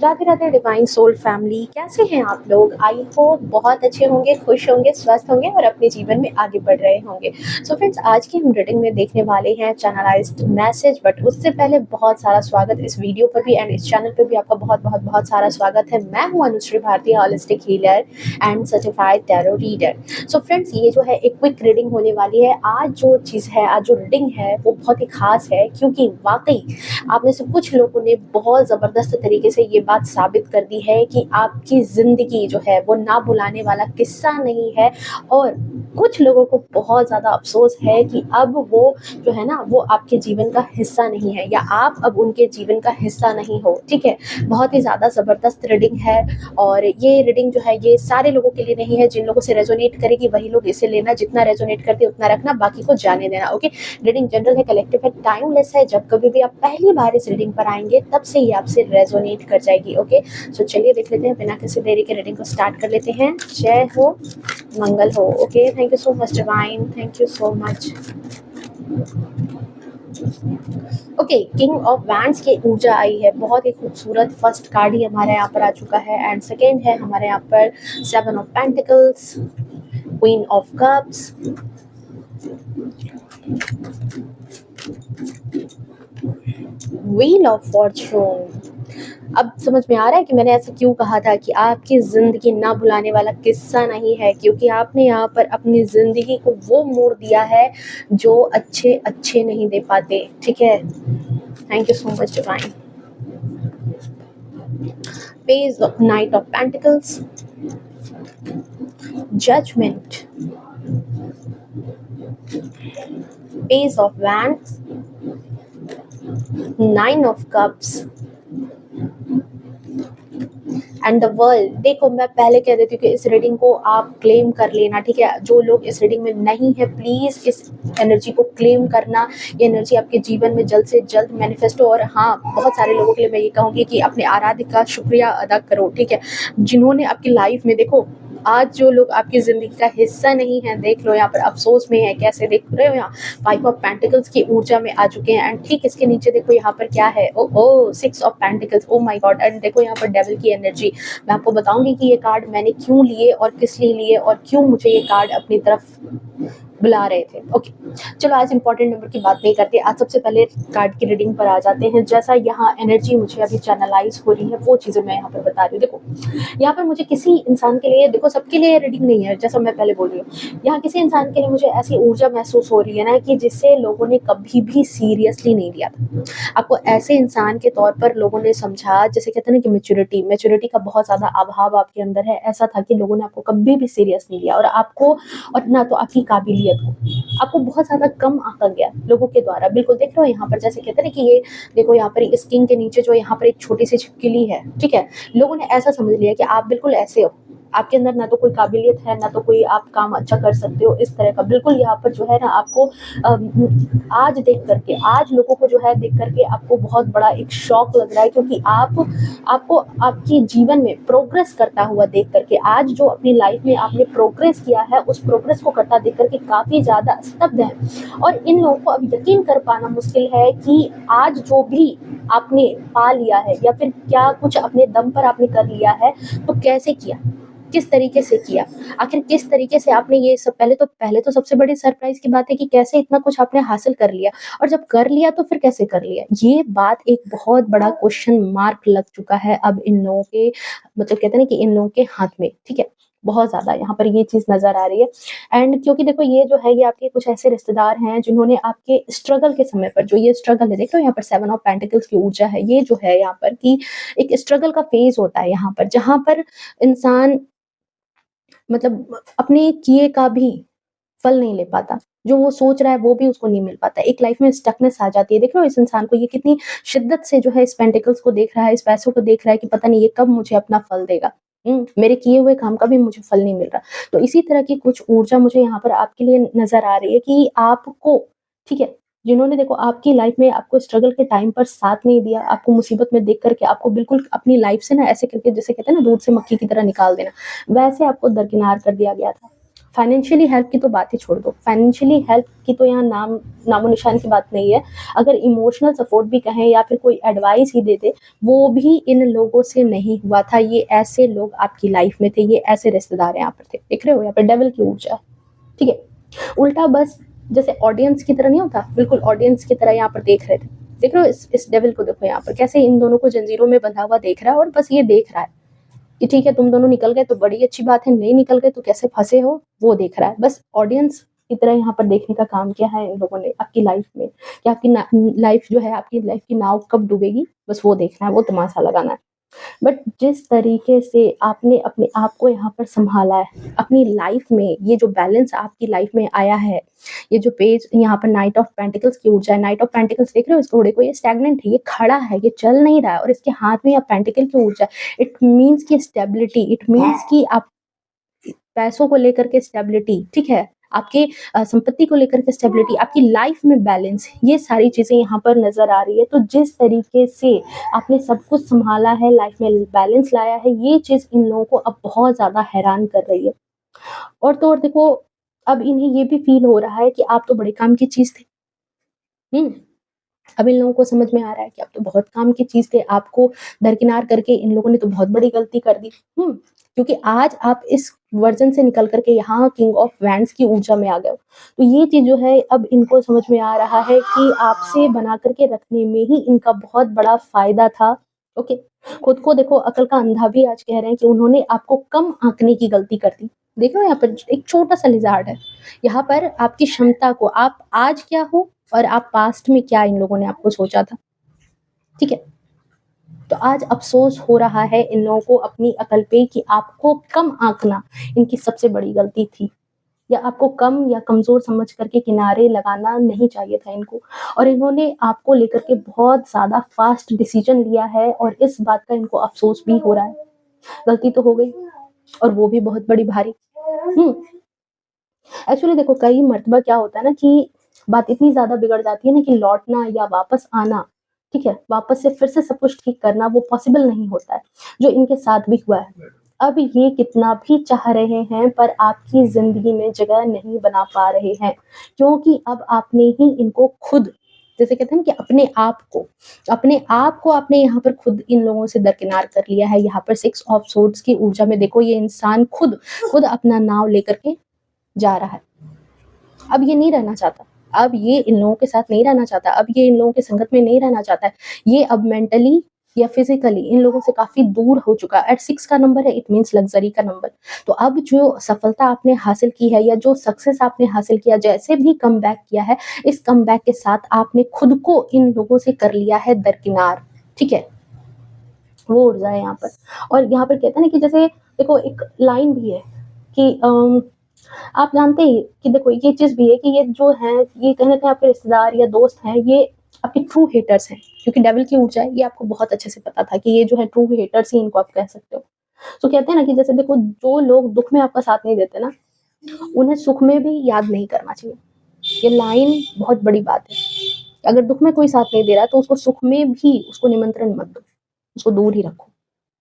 Radhe Radhe divine soul family, कैसे हैं आप लोग? आई होप बहुत अच्छे होंगे, खुश होंगे, स्वस्थ होंगे और अपने जीवन में आगे बढ़ रहे होंगे। सो फ्रेंड्स, आज की हम रीडिंग में देखने वाले हैं चैनलाइज्ड मैसेज, बट उससे पहले बहुत सारा स्वागत इस वीडियो पर भी एंड इस चैनल पर भी आपका बहुत बहुत बहुत सारा स्वागत है। मैं हूं Anushree Bharti, holistic healer and certified tarot reader. So friends, ये जो है एक क्विक रीडिंग होने वाली है। आज जो चीज़ है, आज जो रीडिंग है वो बहुत ही खास है, क्योंकि वाकई आप में से कुछ लोगों ने बहुत ज़बरदस्त तरीके से ये बात साबित कर दी है कि आपकी ज़िंदगी जो है वो ना भुलाने वाला किस्सा नहीं है। और कुछ लोगों को बहुत ज़्यादा अफसोस है कि अब वो जो है ना वो आपके जीवन का हिस्सा नहीं है, या आप अब उनके जीवन का हिस्सा नहीं हो। ठीक है, बहुत ही ज़्यादा ज़बरदस्त रीडिंग है। और ये रीडिंग जो है ये सारे लोगों के लिए नहीं है। जिन लोगों से रेजोनेट करेगी वही लोग इसे लेना, जितना रेजोनेट करते उतना रखना, बाकी को जाने देना। ओके, रीडिंग जनरल है, कलेक्टिव है, टाइमलेस है। जब कभी भी आप पहली बार इस रीडिंग पर आएंगे तब से ये आपसे रेजोनेट कर जाएगी। ओके, सो चलिए देख लेते हैं, बिना किसी देरी के रीडिंग को स्टार्ट कर लेते हैं। जय हो, मंगल हो। Okay, thank you so much divine, thank you so much. Okay, king of wands की ऊर्जा आई है, बहुत ही खूबसूरत। फर्स्ट कार्ड ही हमारे यहाँ पर आ चुका है एंड सेकेंड है हमारे यहाँ पर seven of pentacles, queen of cups, wheel of Fortune. अब समझ में आ रहा है कि मैंने ऐसा क्यों कहा था कि आपकी ज़िंदगी ना भुलाने वाला किस्सा नहीं है, क्योंकि आपने यहाँ पर अपनी ज़िंदगी को वो मोड़ दिया है जो अच्छे अच्छे नहीं दे पाते। ठीक है, thank you so much divine. Page of knight of pentacles, judgement, page of wands, nine of cups and the world. देखो, मैं पहले कह देती हूँ कि इस रीडिंग को आप क्लेम कर लेना। ठीक है, जो लोग इस रीडिंग में नहीं है प्लीज इस एनर्जी को क्लेम करना। ये एनर्जी आपके जीवन में जल्द से जल्द मैनिफेस्ट हो। और हाँ, बहुत सारे लोगों के लिए मैं ये कहूँगी कि अपने आराध्य का शुक्रिया अदा करो। ठीक है, जिन्होंने आपकी लाइफ में, देखो आज जो लोग आपकी जिंदगी का हिस्सा नहीं है, देख लो यहाँ पर अफसोस में है। कैसे देख रहे हो, यहाँ फाइव ऑफ पेंटिकल्स की ऊर्जा में आ चुके हैं एंड ठीक इसके नीचे देखो यहाँ पर क्या है, oh six of pentacles, oh my God. And देखो यहाँ पर डेविल की एनर्जी। मैं आपको बताऊंगी कि ये कार्ड मैंने क्यों लिए और किस लिए लिए और क्यों मुझे ये कार्ड अपनी तरफ बुला रहे थे। ओके, चलो आज इंपॉर्टेंट नंबर की बात नहीं करते, आज सबसे पहले कार्ड की रीडिंग पर आ जाते हैं। जैसा यहाँ एनर्जी मुझे अभी चैनलाइज हो रही है वो चीज़ें मैं यहाँ पर बता रही हूँ। देखो यहाँ पर मुझे किसी इंसान के लिए, देखो सबके लिए रीडिंग नहीं है, जैसा मैं पहले बोल रही हूँ, यहाँ किसी इंसान के लिए मुझे ऐसी ऊर्जा महसूस हो रही है ना कि जिससे लोगों ने कभी भी सीरियसली नहीं लिया था। आपको ऐसे इंसान के तौर पर लोगों ने समझा, जैसे कहते हैं ना कि मेच्योरिटी का बहुत ज़्यादा अभाव आपके अंदर है। ऐसा था कि लोगों ने आपको कभी भी सीरियस नहीं लिया और आपको, और ना तो आपकी काबिलियत को, आपको बहुत ज़्यादा कम आंका गया लोगों के द्वारा। बिल्कुल देख रहे हो यहाँ पर, जैसे कहते हैं ना कि ये देखो यहाँ पर इस किंग के नीचे जो यहाँ पर एक छोटी सी छिपकली है। ठीक है, लोगों ने ऐसा समझ लिया कि आप बिल्कुल ऐसे हो, आपके अंदर ना तो कोई काबिलियत है, ना तो कोई आप काम अच्छा कर सकते हो, इस तरह का। बिल्कुल यहाँ पर जो है ना आपको आज देख करके, आज लोगों को जो है देख करके आपको बहुत बड़ा एक शौक लग रहा है, क्योंकि आपको आपकी जीवन में प्रोग्रेस करता हुआ देख करके, आज जो अपनी लाइफ में आपने प्रोग्रेस किया है उस प्रोग्रेस को करता देख करके काफ़ी ज़्यादा स्तब्ध है। और इन लोगों को अब यकीन कर पाना मुश्किल है कि आज जो भी आपने पा लिया है या फिर क्या कुछ अपने दम पर आपने कर लिया है, तो कैसे किया, किस तरीके से किया, आखिर किस तरीके से आपने ये सब। पहले तो सबसे बड़ी सरप्राइज की बात है कि कैसे इतना कुछ आपने हासिल कर लिया, और जब कर लिया तो फिर कैसे कर लिया। ये बात एक बहुत बड़ा क्वेश्चन मार्क लग चुका है अब इन लोगों के, मतलब कहते हैं ना कि इन लोगों के हाथ में। ठीक है, बहुत ज्यादा यहाँ पर ये चीज नजर आ रही है। एंड क्योंकि देखो ये जो है ये आपके कुछ ऐसे रिश्तेदार हैं जिन्होंने आपके स्ट्रगल के समय पर, जो ये स्ट्रगल है, देखो यहाँ पर सेवन ऑफ पेंटिकल्स की ऊर्जा है, ये जो है यहाँ पर कि एक स्ट्रगल का फेज होता है यहाँ पर, जहां पर इंसान मतलब अपने किए का भी फल नहीं ले पाता, जो वो सोच रहा है वो भी उसको नहीं मिल पाता, एक लाइफ में स्टकनेस आ जाती है। देख रहे हो इस इंसान को, ये कितनी शिद्दत से जो है इस पेंटिकल्स को देख रहा है, इस पैसों को देख रहा है कि पता नहीं ये कब मुझे अपना फल देगा। मेरे किए हुए काम का भी मुझे फल नहीं मिल रहा। तो इसी तरह की कुछ ऊर्जा मुझे यहाँ पर आपके लिए नजर आ रही है कि आपको, ठीक है, जिन्होंने देखो आपकी लाइफ में आपको स्ट्रगल के टाइम पर साथ नहीं दिया, आपको मुसीबत में देख करके आपको बिल्कुल अपनी लाइफ से ना ऐसे करके, जैसे कहते हैं ना दूध से मक्खी की तरह निकाल देना, वैसे आपको दरकिनार कर दिया गया था। फाइनेंशियली हेल्प की तो बात ही छोड़ दो, फाइनेंशियली हेल्प की तो यहाँ नामो निशान की बात नहीं है। अगर इमोशनल सपोर्ट भी कहें या फिर कोई एडवाइस ही दे दे, वो भी इन लोगों से नहीं हुआ था। ये ऐसे लोग आपकी लाइफ में थे, ये ऐसे रिश्तेदार यहाँ पर थे। देख रहे हो यहाँ पे डेविल की ऊर्जा है, ठीक है। उल्टा बस जैसे ऑडियंस की तरह नहीं होता, बिल्कुल ऑडियंस की तरह यहाँ पर देख रहे थे। देख रहे हो इस डेविल को, देखो यहाँ पर कैसे इन दोनों को जंजीरों में बंधा हुआ देख रहा है, और बस ये देख रहा है कि ठीक है तुम दोनों निकल गए तो बड़ी अच्छी बात है, नहीं निकल गए तो कैसे फंसे हो, वो देख रहा है। बस ऑडियंस की तरह यहाँ पर देखने का काम किया है इन लोगों ने आपकी लाइफ में, कि आपकी लाइफ जो है, आपकी लाइफ की नाव कब डूबेगी, बस वो देखना है, वो तमाशा लगाना है। बट जिस तरीके से आपने अपने आप को यहाँ पर संभाला है अपनी लाइफ में, ये जो बैलेंस आपकी लाइफ में आया है, ये जो पेज यहाँ पर नाइट ऑफ पेंटिकल्स की ऊर्जा है, नाइट ऑफ पेंटिकल्स देख रहे हो इस घोड़े को, ये स्टैग्नेंट है, ये खड़ा है, ये चल नहीं रहा है, और इसके हाथ में यहाँ पेंटिकल की ऊर्जा है। इट मीन्स की स्टेबिलिटी, इट मीन्स की आप पैसों को लेकर के स्टेबिलिटी, ठीक है, आपके संपत्ति को लेकर के स्टेबिलिटी, आपकी लाइफ में बैलेंस, ये सारी चीजें यहाँ पर नजर आ रही है। तो जिस तरीके से आपने सब कुछ संभाला है, लाइफ में बैलेंस लाया है, ये चीज इन लोगों को अब बहुत ज्यादा हैरान कर रही है। और तो और देखो, अब इन्हें ये भी फील हो रहा है कि आप तो बड़े काम की चीज थे। अब इन लोगों को समझ में आ रहा है कि आप तो बहुत काम की चीज थे, आपको दरकिनार करके इन लोगों ने तो बहुत बड़ी गलती कर दी। क्योंकि आज आप इस वर्जन से निकल करके यहाँ किंग ऑफ वैंड्स की ऊर्जा में आ गए हो। तो ये चीज जो है अब इनको समझ में आ रहा है कि आपसे बना करके रखने में ही इनका बहुत बड़ा फायदा था। ओके, खुद को देखो, अकल का अंधा भी आज कह रहे हैं कि उन्होंने आपको कम आंकने की गलती कर दी। देखो यहाँ पर एक छोटा सा लिजार्ड है, यहाँ पर आपकी क्षमता को, आप आज क्या हो और आप पास्ट में क्या इन लोगों ने आपको सोचा था, ठीक है। तो आज अफसोस हो रहा है इन लोगों को अपनी अकल पे कि आपको कम आंकना इनकी सबसे बड़ी गलती थी, या आपको कम या कमजोर समझ करके किनारे लगाना नहीं चाहिए था इनको। और इन्होंने आपको लेकर के बहुत ज्यादा फास्ट डिसीजन लिया है, और इस बात का इनको अफसोस भी हो रहा है। गलती तो हो गई, और वो भी बहुत बड़ी भारी। एक्चुअली देखो, कई मर्तबा क्या होता है ना कि बात इतनी ज्यादा बिगड़ जाती है ना कि लौटना या वापस आना, ठीक है, वापस से फिर से सब कुछ ठीक करना वो पॉसिबल नहीं होता है, जो इनके साथ भी हुआ है। अब ये कितना भी चाह रहे हैं पर आपकी जिंदगी में जगह नहीं बना पा रहे हैं, क्योंकि अब आपने ही इनको खुद, जैसे कहते हैं ना कि अपने आप को आपने यहाँ पर खुद इन लोगों से दरकिनार कर लिया है। यहाँ पर 6 ऑफ सोर्ड्स की ऊर्जा में देखो, ये इंसान खुद अपना नाव लेकर के जा रहा है। अब ये नहीं रहना चाहता, अब ये इन लोगों के साथ नहीं रहना चाहता, अब ये इन लोगों के संगत में नहीं रहना चाहता है। ये अब मेंटली या फिजिकली इन लोगों से काफी दूर हो चुका है। 6 का नंबर है, इट मींस लग्जरी का नंबर। तो अब जो सफलता आपने हासिल की है या जो सक्सेस आपने हासिल किया, जैसे भी कम बैक किया है, इस कम बैक के साथ आपने खुद को इन लोगों से कर लिया है दरकिनार, ठीक है, वो ऊर्जा है यहाँ पर। और यहाँ पर कहते हैं ना कि जैसे देखो, एक लाइन भी है कि आप जानते हैं कि देखो ये चीज भी है कि ये जो है, ये कहीं ना कहीं आपके रिश्तेदार या दोस्त हैं, ये आपके ट्रू हेटर्स हैं, क्योंकि डेविल की ऊर्जा है, ये आपको बहुत अच्छे से पता था कि ये जो है ट्रू हेटर्स ही इनको आप कह सकते हो। तो कहते हैं ना कि जैसे देखो, जो लोग दुख में आपका साथ नहीं देते ना, उन्हें सुख में भी याद नहीं करना चाहिए। ये लाइन बहुत बड़ी बात है। अगर दुख में कोई साथ नहीं दे रहा तो उसको सुख में भी उसको निमंत्रण मत दो, उसको दूर ही रखो,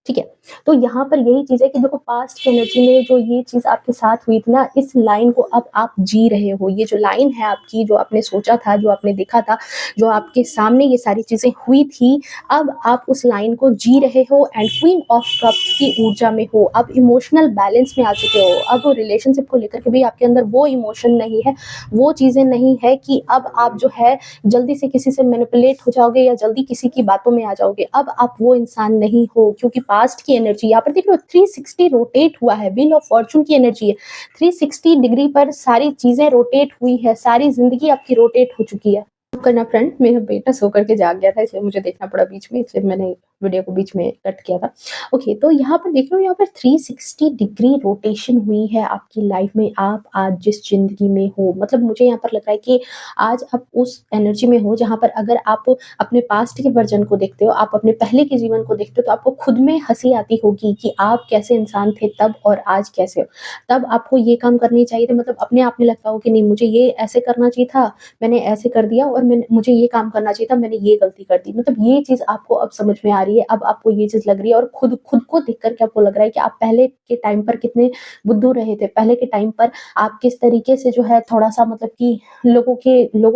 ठीक है। तो यहाँ पर यही चीज है कि देखो, पास्ट की एनर्जी में जो ये चीज आपके साथ हुई थी ना, इस लाइन को अब आप जी रहे हो। ये जो लाइन है आपकी, जो आपने सोचा था, जो आपने देखा था, जो आपके सामने ये सारी चीजें हुई थी, अब आप उस लाइन को जी रहे हो एंड क्वीन ऑफ कप्स की ऊर्जा में हो। अब इमोशनल बैलेंस में आ चुके हो। अब रिलेशनशिप को लेकर के भी आपके अंदर वो इमोशन नहीं है, वो चीजें नहीं है कि अब आप जो है जल्दी से किसी से मैनिपुलेट हो जाओगे या जल्दी किसी की बातों में आ जाओगे। अब आप वो इंसान नहीं हो, क्योंकि पास्ट की एनर्जी यहाँ पर देख लो 360 रोटेट हुआ है। व्हील ऑफ फॉर्चून की एनर्जी है, 360 डिग्री पर सारी चीजें रोटेट हुई है, सारी जिंदगी आपकी रोटेट हो चुकी है। करना फ्रेंड, मेरा बेटा सो करके जाग गया था, इसलिए मुझे देखना पड़ा बीच में, इसलिए मैंने वीडियो को बीच में कट किया था। ओके, तो यहाँ पर देख लो, यहाँ पर 360 डिग्री रोटेशन हुई है आपकी लाइफ में। आप आज जिस जिंदगी में हो, मतलब मुझे यहाँ पर लग रहा है कि आज आप उस एनर्जी में हो जहाँ पर अगर आप अपने पास्ट के वर्जन को देखते हो, आप अपने पहले के जीवन को देखते हो, तो आपको खुद में हंसी आती होगी कि आप कैसे इंसान थे तब और आज कैसे हो। तब आपको ये काम करने चाहिए थे, मतलब अपने आप में लगता हो कि नहीं, मुझे ये ऐसे करना चाहिए था, मैंने ऐसे कर दिया, और मुझे ये काम करना चाहिए था, मैंने ये गलती कर दी। मतलब ये चीज आपको अब समझ में आ रही रही है, अब आपको ये चीज़ लग रही है और खुद खुद को देख कर के आपको लग रहा है कि आप पहले के टाइम पर कितने बुद्धू रहे थे। पहले के टाइम पर आप किस तरीके से जो है थोड़ा-सा मतलब कि लोगों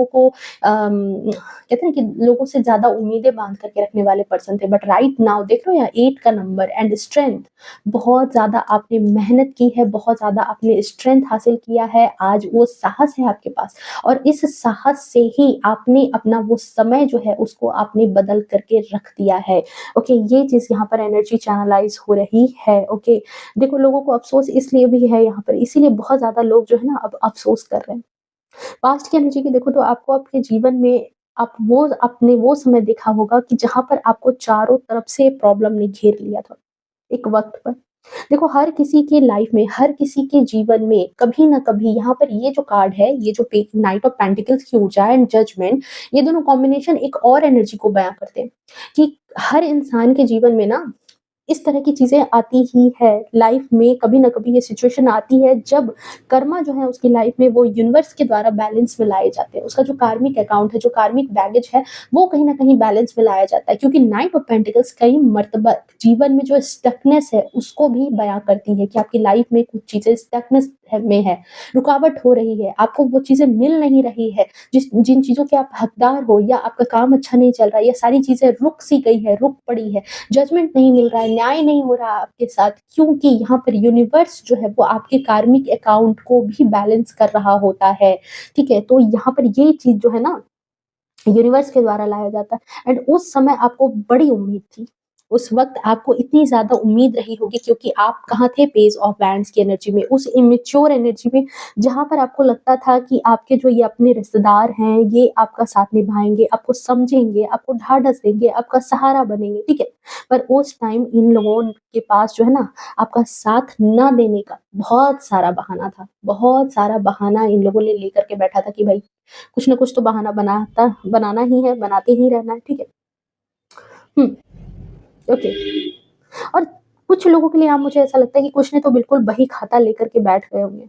को कहते हैं कि लोगों से ज़्यादा उम्मीदें बाँध करके रखने वाले पर्सन थे। बट राइट नाउ देख रहे हो यहाँ 8 का नंबर एंड स्ट्रेंथ, बहुत ज़्यादा आपने मेहनत की है, बहुत ज़्यादा आपने स्ट्रेंथ हासिल किया है, आज वो साहस है आपके पास और इस साहस से ही आपने अपना वो समय जो है उसको आपने बदल करके रख दिया है। ओके, ये चीज़ यहाँ पर एनर्जी चैनलाइज़ हो रही है। ओके, देखो लोगों को अफ़सोस इसलिए भी है यहाँ पर, इसीलिए बहुत ज़्यादा लोग जो है ना अब अफ़सोस कर रहे हैं। पास्ट की एनर्जी की देखो तो आपको आपके जीवन में आप वो आपने वो समय देखा होगा कि जहाँ पर आपको चारों तरफ से प्रॉब्लम ने घेर लिया था, एक वक़्त पर। देखो हर किसी के लाइफ़ में, हर किसी के जीवन में कभी न कभी यहाँ पर ये जो कार्ड है, ये जो पे नाइट ऑफ पेंटिकल्स की ऊर्जा एंड जजमेंट, ये दोनों कॉम्बिनेशन एक और एनर्जी को बयाँ करते हैं कि हर इंसान के जीवन में ना इस तरह की चीज़ें आती ही है। लाइफ़ में कभी न कभी ये सिचुएशन आती है जब कर्मा जो है उसकी लाइफ़ में वो यूनिवर्स के द्वारा बैलेंस में लाए जाते हैं। उसका जो कार्मिक अकाउंट है, जो कार्मिक बैगेज है, वो कहीं न कहीं बैलेंस में लाया जाता है क्योंकि नाइट ऑफ पेंटिकल्स कई मर्तबा जीवन में जो स्टकनेस है उसको भी बयाँ करती है कि आपकी लाइफ़ में कुछ चीज़ें स्टकनेस में है, रुकावट हो रही है, आपको वो चीज़ें मिल नहीं रही है, जिन चीज़ों के आप हकदार हो या आपका काम अच्छा नहीं चल रहा है, या सारी चीज़ें रुक सी गई है, रुक पड़ी है। जजमेंट नहीं मिल रहा है, न्याय नहीं हो रहा आपके साथ क्योंकि यहाँ पर यूनिवर्स जो है वो आपके कार्मिक अकाउंट को भी बैलेंस कर रहा होता है, ठीक है? तो यहाँ पर ये चीज़ जो है ना यूनिवर्स के द्वारा लाया जाता है एंड उस समय आपको बड़ी उम्मीद थी। उस वक़्त आपको इतनी ज़्यादा उम्मीद रही होगी क्योंकि आप कहाँ थे पेज ऑफ वैंड्स की एनर्जी में, उस इमैच्योर एनर्जी में जहाँ पर आपको लगता था कि आपके जो ये अपने रिश्तेदार हैं, ये आपका साथ निभाएँगे, आपको समझेंगे, आपको ढाँढस देंगे, आपका सहारा बनेंगे, ठीक है? पर उस टाइम इन लोगों के पास जो है ना, आपका साथ ना देने का बहुत सारा बहाना था। बहुत सारा बहाना इन लोगों ने लेकर के बैठा था कि भई कुछ न कुछ तो बहाना बनाना ही है, बनाते ही रहना है, ठीक है? हुँ, ओके। और कुछ लोगों के लिए मुझे ऐसा लगता है कि कुछ ने तो बिल्कुल बही खाता लेकर के बैठ गए होंगे,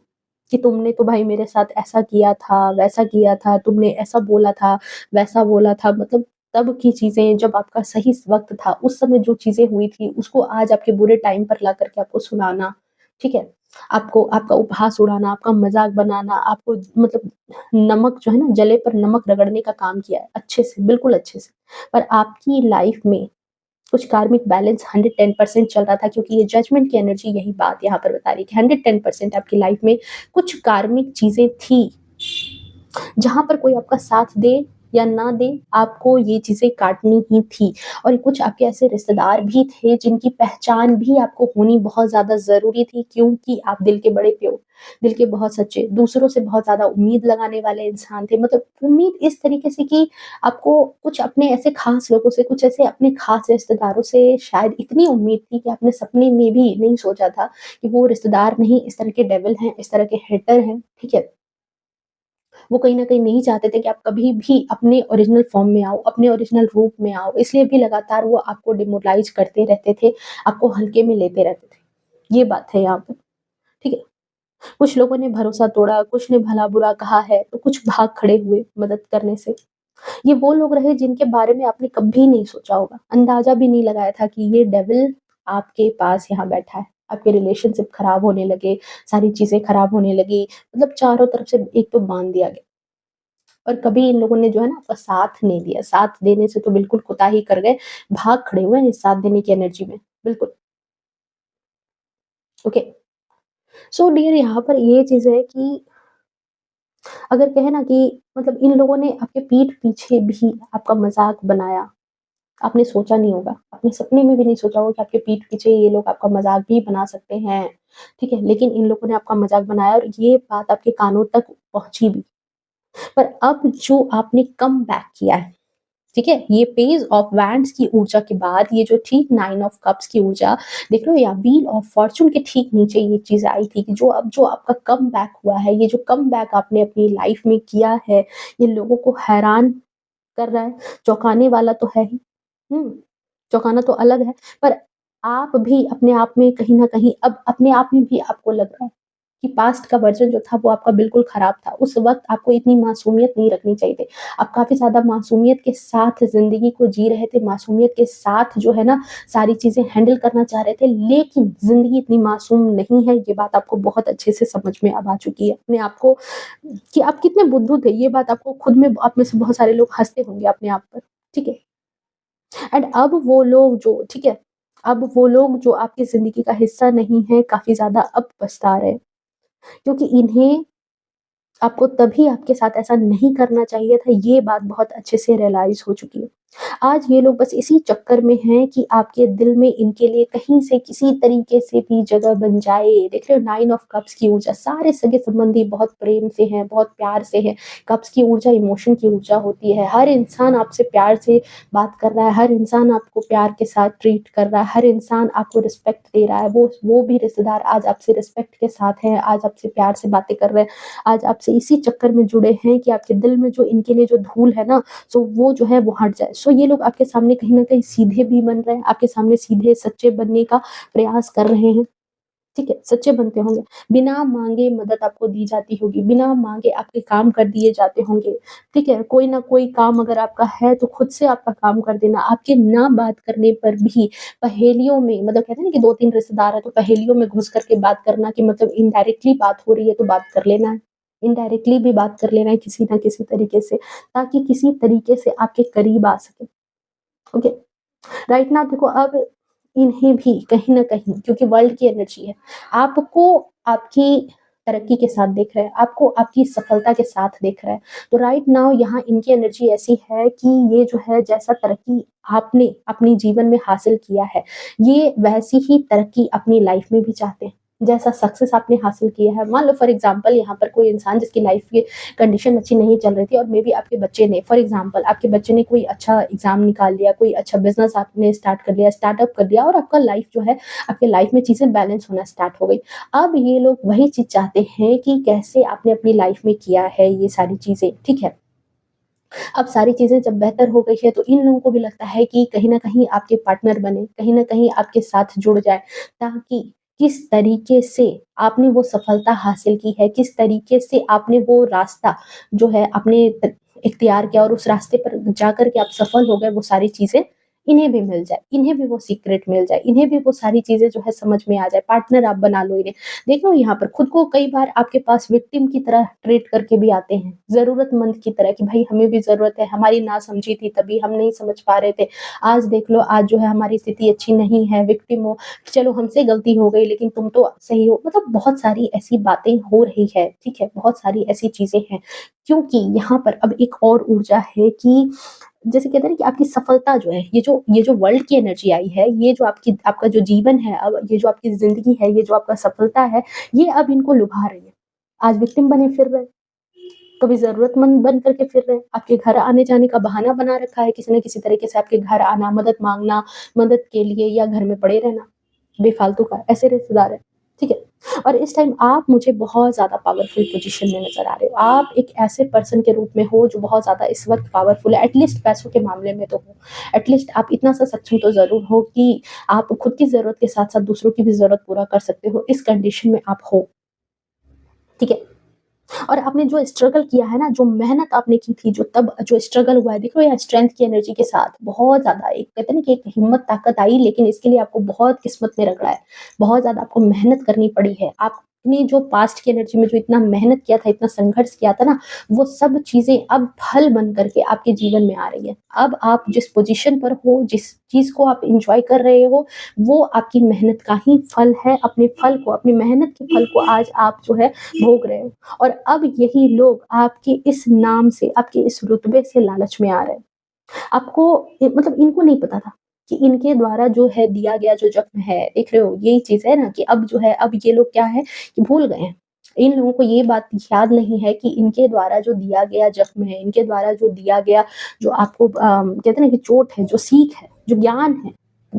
कि तुमने तो भाई मेरे साथ ऐसा किया था, वैसा किया था, तुमने ऐसा बोला था, वैसा बोला था। मतलब तब की चीज़ें जब आपका सही वक़्त था, उस समय जो चीज़ें हुई थी, उसको आज आपके बुरे टाइम पर ला कर के आपको सुनाना, ठीक है? आपको आपका उपहास उड़ाना, आपका मज़ाक बनाना, आपको मतलब नमक जो है ना, जले पर नमक रगड़ने का काम किया है, अच्छे से, बिल्कुल अच्छे से। पर आपकी लाइफ़ में कुछ कार्मिक बैलेंस 110% चल रहा था क्योंकि ये जजमेंट की एनर्जी यही बात यहाँ पर बता रही है कि 110% आपकी लाइफ में कुछ कार्मिक चीज़ें थी, जहाँ पर कोई आपका साथ दे या ना दे, आपको ये चीज़ें काटनी ही थी। और कुछ आपके ऐसे रिश्तेदार भी थे जिनकी पहचान भी आपको होनी बहुत ज़्यादा ज़रूरी थी क्योंकि आप दिल के बड़े प्योर, दिल के बहुत सच्चे, दूसरों से बहुत ज़्यादा उम्मीद लगाने वाले इंसान थे। मतलब उम्मीद इस तरीके से कि आपको कुछ अपने ऐसे ख़ास लोगों से, कुछ ऐसे अपने ख़ास रिश्तेदारों से शायद इतनी उम्मीद थी कि आपने सपने में भी नहीं सोचा था कि वो रिश्तेदार नहीं इस तरह के डेविल हैं, इस तरह के हेटर हैं, ठीक है? वो कहीं न कहीं नहीं चाहते थे कि आप कभी भी अपने ओरिजिनल फ़ॉर्म में आओ, अपने ओरिजिनल रूप में आओ, इसलिए भी लगातार वो आपको डिमोरलाइज़ करते रहते थे, आपको हल्के में लेते रहते थे। ये बात है यहाँ पे, ठीक है? कुछ लोगों ने भरोसा तोड़ा, कुछ ने भला-बुरा कहा है, तो कुछ भाग खड़े हुए मदद करने से। ये वो लोग रहे जिनके बारे में आपने कभी नहीं सोचा होगा, अंदाज़ा भी नहीं लगाया था कि ये डेविल आपके पास यहाँ बैठा है। आपके रिलेशनशिप खराब होने लगे, सारी चीज़ें खराब होने लगी, मतलब चारों तरफ से एक तो बाँध दिया गया। और कभी इन लोगों ने जो है ना आपका साथ नहीं दिया, साथ देने से तो बिल्कुल कोताही कर गए, भाग खड़े हुए हैं इस साथ देने की एनर्जी में, बिल्कुल, ओके। सो डियर यहाँ पर ये चीज़ है कि अगर कहें ना कि मतलब इन लोगों ने आपके पीठ पीछे भी आपका मज़ाक बनाया, आपने सोचा नहीं होगा, अपने सपने में भी नहीं सोचा होगा कि आपके पीठ पीछे ये लोग आपका मज़ाक भी बना सकते हैं, ठीक है? लेकिन इन लोगों ने आपका मज़ाक बनाया और ये बात आपके कानों तक पहुँची भी। पर अब जो आपने कमबैक किया है, ठीक है? ये पेज ऑफ वैंड्स की ऊर्जा के बाद ये जो ठीक 9 ऑफ कप्स की ऊर्जा देख रहे हो या व्हील ऑफ फॉर्च्यून के ठीक नीचे ये चीज़ आई थी कि जो आपका कमबैक हुआ है, ये जो कमबैक आपने अपनी लाइफ में किया है, ये लोगों को हैरान कर रहा है, चौंकाने वाला तो है ही। हुँ, चौंकाना तो अलग है, पर आप भी अपने आप में कहीं न कहीं अब अपने आप में भी आपको लग रहा है कि पास्ट का वर्ज़न जो था वो आपका बिल्कुल ख़राब था। उस वक़्त आपको इतनी मासूमियत नहीं रखनी चाहिए थी। आप काफ़ी ज़्यादा मासूमियत के साथ ज़िंदगी को जी रहे थे, मासूमियत के साथ जो है ना सारी चीज़ें हैंडल करना चाह रहे थे, लेकिन ज़िंदगी इतनी मासूम नहीं है, ये बात आपको बहुत अच्छे से समझ में अब आ चुकी है। अपने आप को कि आप कितने बुद्धू थे, ये बात आपको खुद में आप में से बहुत सारे लोग हँसते होंगे अपने आप पर, ठीक है? एंड अब वो लोग जो ठीक है, अब वो लोग जो आपकी ज़िंदगी का हिस्सा नहीं है, काफ़ी ज़्यादा अब पछता रहे हैं, क्योंकि इन्हें आपको तभी आपके साथ ऐसा नहीं करना चाहिए था, ये बात बहुत अच्छे से रियलाइज़ हो चुकी है। आज ये लोग बस इसी चक्कर में हैं कि आपके दिल में इनके लिए कहीं से किसी तरीके से भी जगह बन जाए। देख रहे हो 9 ऑफ कप्स की ऊर्जा, सारे सगे-संबंधी बहुत प्रेम से हैं, बहुत प्यार से हैं। कप्स की ऊर्जा इमोशन की ऊर्जा होती है। हर इंसान आपसे प्यार से बात कर रहा है, हर इंसान आपको प्यार के साथ ट्रीट कर रहा है, हर इंसान आपको रिस्पेक्ट दे रहा है। वो भी रिश्तेदार आज आपसे रिस्पेक्ट के साथ हैं, आज आपसे प्यार से बातें कर रहे हैं, आज आपसे इसी चक्कर में जुड़े हैं कि आपके दिल में जो इनके लिए जो धूल है ना, सो वो जो है वो हट जाए। सो ये लोग आपके सामने कहीं न कहीं सीधे भी बन रहे हैं, आपके सामने सीधे सच्चे बनने का प्रयास कर रहे हैं, ठीक है? सच्चे बनते होंगे। बिना माँगे मदद आपको दी जाती होगी, बिना माँगे आपके काम कर दिए जाते होंगे, ठीक है? कोई ना कोई काम अगर आपका है तो खुद से आपका काम कर देना, आपके ना बात करने पर भी पहेलियों में मतलब कहते हैं ना कि 2-3 रिश्तेदार हैं तो पहेलियों में घुस कर के बात करना कि मतलब इनडायरेक्टली बात हो रही है तो बात कर लेना है। इनडायरेक्टली भी बात कर लेना है किसी न किसी तरीके से, ताकि किसी तरीके से आपके करीब आ सकें, ओके? राइट नाउ देखो अब इन्हें भी कहीं न कहीं क्योंकि वर्ल्ड की एनर्जी है, आपको आपकी तरक्की के साथ देख रहा है, आपको आपकी सफलता के साथ देख रहा है। तो राइट नाउ यहाँ इनकी एनर्जी ऐसी है कि ये जो है जैसा तरक्की आपने अपने जीवन में हासिल किया है, ये वैसी ही तरक्की अपनी लाइफ में भी चाहते हैं। जैसा सक्सेस आपने हासिल किया है, मान लो फॉर एग्ज़ाम्पल यहाँ पर कोई इंसान जिसकी लाइफ के कंडीशन अच्छी नहीं चल रही थी और मे बी आपके बच्चे ने फॉर एग्ज़ाम्पल आपके बच्चे ने कोई अच्छा एग्ज़ाम निकाल लिया, कोई अच्छा बिज़नेस आपने स्टार्ट कर लिया, स्टार्टअप कर लिया और आपका लाइफ जो है, आपके लाइफ में चीज़ें बैलेंस होना स्टार्ट हो गई। अब ये लोग वही चीज़ चाहते हैं कि कैसे आपने अपनी लाइफ में किया है ये सारी चीज़ें, ठीक है? अब सारी चीज़ें जब बेहतर हो गई है तो इन लोगों को भी लगता है कि कहीं न कहीं आपके पार्टनर बने, कहीं न कहीं आपके साथ जुड़ जाए, ताकि किस तरीके से आपने वो सफलता हासिल की है, किस तरीके से आपने वो रास्ता जो है आपने इख्तियार किया और उस रास्ते पर जाकर के आप सफल हो गए, वो सारी चीज़ें इन्हें भी मिल जाए, इन्हें भी वो सीक्रेट मिल जाए, इन्हें भी वो सारी चीज़ें जो है समझ में आ जाए, पार्टनर आप बना लो इन्हें। देखो यहाँ पर खुद को कई बार आपके पास विक्टिम की तरह ट्रीट करके भी आते हैं, ज़रूरतमंद की तरह कि भाई हमें भी ज़रूरत है, हमारी नासमझी थी तभी हम नहीं समझ पा रहे थे। आज देख लो आज जो है हमारी स्थिति अच्छी नहीं है, विक्टिम हो, चलो हमसे गलती हो गई लेकिन तुम तो सही हो। मतलब बहुत सारी ऐसी बातें हो रही है, ठीक है? बहुत सारी ऐसी चीज़ें हैं, क्योंकि यहाँ पर अब एक और ऊर्जा है कि जैसे कहते हैं ना कि आपकी सफलता जो है, ये जो वर्ल्ड की एनर्जी आई है, ये जो आपका जो जीवन है, अब ये जो आपकी ज़िंदगी है, ये जो आपका सफलता है, ये अब इनको लुभा रही है। आज विक्टिम बने फिर रहे, कभी ज़रूरतमंद बन करके फिर रहे, आपके घर आने-जाने का बहाना बना रखा है, किसी न किसी तरीके से आपके घर आना, मदद माँगना, मदद के लिए या घर में पड़े रहना, बेफ़ालतू का, ऐसे रिश्तेदार हैं, ठीक है? और इस टाइम आप मुझे बहुत ज़्यादा पावरफुल पोज़ीशन में नज़र आ रहे हो। आप एक ऐसे पर्सन के रूप में हो जो बहुत ज़्यादा इस वक़्त पावरफुल है, एटलीस्ट पैसों के मामले में तो हो। एटलीस्ट आप इतना सा सक्षम तो ज़रूर हो कि आप खुद की ज़रूरत के साथ-साथ दूसरों की भी ज़रूरत पूरा कर सकते हो, इस कंडीशन में आप हो, ठीक है? और आपने जो स्ट्रगल किया है ना, जो मेहनत आपने की थी, जो तब जो स्ट्रगल हुआ है, देखो ये स्ट्रेंथ की एनर्जी के साथ बहुत ज़्यादा एक कहते हैं ना कि एक हिम्मत, ताकत आई, लेकिन इसके लिए आपको बहुत किस्मत ने रगड़ा है। बहुत ज़्यादा आपको मेहनत करनी पड़ी है। आपने जो पास्ट की एनर्जी में जो इतना मेहनत किया था, इतना संघर्ष किया था ना, वो सब चीज़ें अब फल बन कर के आपके जीवन में आ रही है। अब आप जिस पोज़ीशन पर हो, जिस चीज़ को आप एन्जॉय कर रहे हो, वो आपकी मेहनत का ही फल है। अपने फल को, अपनी मेहनत के फल को आज आप जो है भोग रहे हो। और अब यही लोग आपके इस नाम से, आपके इस रुतबे से लालच में आ रहे हैं। आपको मतलब इनको नहीं पता था कि इनके द्वारा जो है दिया गया जो ज़ख्म है, देख रहे हो यही चीज़ है ना कि अब जो है अब ये लोग क्या है कि भूल गए हैं। इन लोगों को ये बात याद नहीं है कि इनके द्वारा जो दिया गया ज़ख्म है, इनके द्वारा जो दिया गया जो आपको कहते हैं ना कि चोट है, जो सीख है, जो ज्ञान है,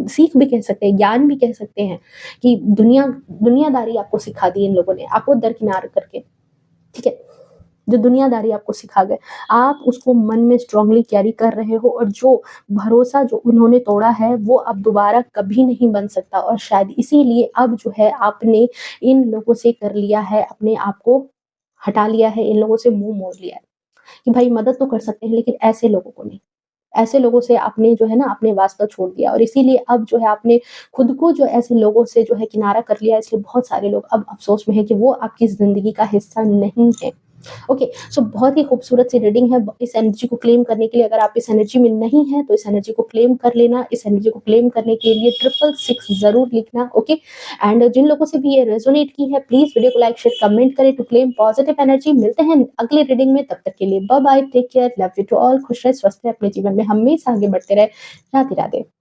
सीख भी कह सकते हैं, ज्ञान भी कह सकते हैं कि दुनियादारी आपको सिखा दी इन लोगों ने, आपको दरकिनार करके। ठीक है? जो दुनियादारी आपको सिखा गए, आप उसको मन में स्ट्रांगली कैरी कर रहे हो और जो भरोसा जो उन्होंने तोड़ा है, वो अब दोबारा कभी नहीं बन सकता और शायद इसीलिए अब जो है आपने इन लोगों से कर लिया है, अपने आप को हटा लिया है, इन लोगों से मुँह मोड़ लिया है, कि भाई मदद तो कर सकते हैं लेकिन ऐसे लोगों को नहीं। ऐसे लोगों से आपने जो है ना अपने वास्ता छोड़ दिया और इसीलिए अब जो है आपने खुद को जो ऐसे लोगों से जो है किनारा कर लिया, इसलिए बहुत सारे लोग अब अफ़सोस में हैं कि वो आपकी ज़िंदगी का हिस्सा नहीं है। ओके, सो बहुत ही खूबसूरत सी रीडिंग है। इस एनर्जी को क्लेम करने के लिए अगर आप इस एनर्जी में नहीं हैं, तो इस एनर्जी को क्लेम कर लेना। इस एनर्जी को क्लेम करने के लिए 666 ज़रूर लिखना, ओके? एंड जिन लोगों से भी ये रेज़ोनेट की है, प्लीज़ वीडियो को लाइक, शेयर, कमेंट करें टू क्लेम पॉजिटिव एनर्जी। मिलते हैं अगली रीडिंग में, तब तक के लिए bye bye, take care, love you to all, खुश रहें, स्वस्थ रहें, अपने जीवन में हमेशा आगे बढ़ते रहें। राधे-राधे।